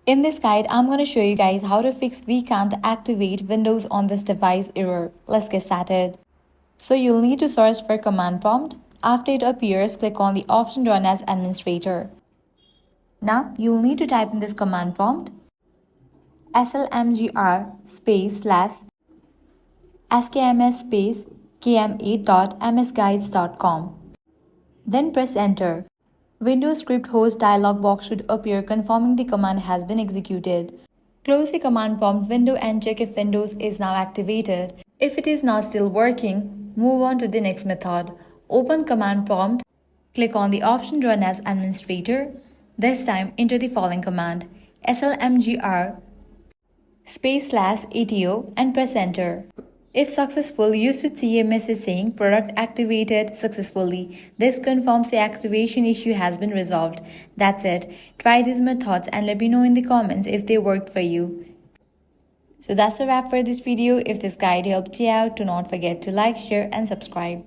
In this guide, I'm going to show you guys how to fix we can't activate Windows on this device error. Let's get started. So you'll need to search for command prompt. After it appears, click on the option run as administrator. Now you'll need to type in this command prompt slmgr space slash skms space km8.msguides.com. Then press enter. Windows script host dialog box should appear confirming the command has been executed. Close the command prompt window and check if Windows is now activated. If it is not still working, move on to the next method. Open command prompt, click on the option run as administrator. This time enter the following command slmgr space slash ato and press enter. If successful, you should see a message saying product activated successfully. This confirms the activation issue has been resolved. That's it. Try these methods and let me know in the comments if they worked for you. So that's a wrap for this video. If this guide helped you out, do not forget to like, share and subscribe.